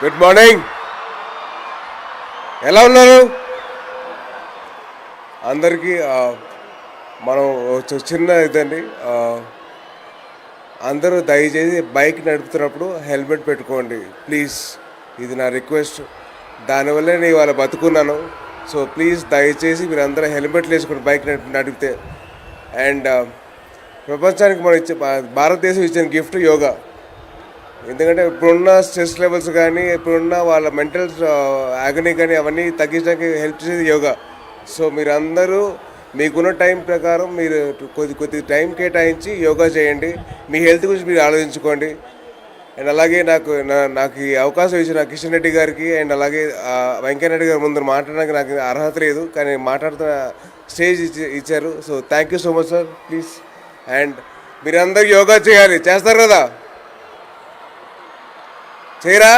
Good morning. ఎలా ఉన్నారు అందరికీ? మనం చిన్న ఇదండి, అందరూ దయచేసి బైక్ నడుపుతున్నప్పుడు హెల్మెట్ పెట్టుకోండి ప్లీజ్. ఇది నా రిక్వెస్ట్. దానివల్లే నేను ఇవాళ బతుకున్నాను. సో ప్లీజ్ దయచేసి మీరు అందరూ హెల్మెట్లు వేసుకుని బైక్ నడిపితే. అండ్ ప్రపంచానికి మనం భారతదేశం ఇచ్చిన గిఫ్ట్ యోగా. ఎందుకంటే ఇప్పుడున్న స్ట్రెస్ లెవెల్స్ కానీ ఇప్పుడున్న వాళ్ళ మెంటల్ యాగనీ కానీ అవన్నీ తగ్గించడానికి హెల్ప్ చేసేది యోగా. సో మీరందరూ మీకున్న టైం ప్రకారం మీరు కొద్ది టైం కేటాయించి యోగా చేయండి. మీ హెల్త్ గురించి మీరు ఆలోచించుకోండి. అండ్ అలాగే నాకు ఈ అవకాశం ఇచ్చిన కిషన్ రెడ్డి గారికి అండ్ అలాగే వెంకయ్యనాయుడు గారి ముందు మాట్లాడడానికి నాకు అర్హత లేదు, కానీ మాట్లాడుతున్న స్టేజ్ ఇచ్చారు. So thank you so much sir. Please. And మీరందరూ యోగా చేయాలి. చేస్తారు కదా? చేయరా?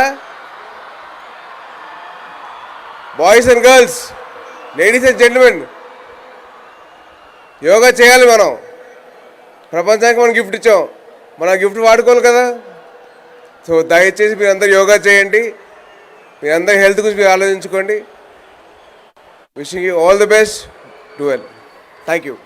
Boys and girls, ladies and gentlemen, yoga చేయాలి. మనం ప్రపంచానికి మనం గిఫ్ట్ ఇచ్చాం, మనం గిఫ్ట్ వాడుకోవాలి కదా. సో దయచేసి మీరందరూ యోగా చేయండి. మీరందరూ హెల్త్ గురించి మీరు ఆలోచించుకోండి. Wishing you all the best. Do well. Thank you.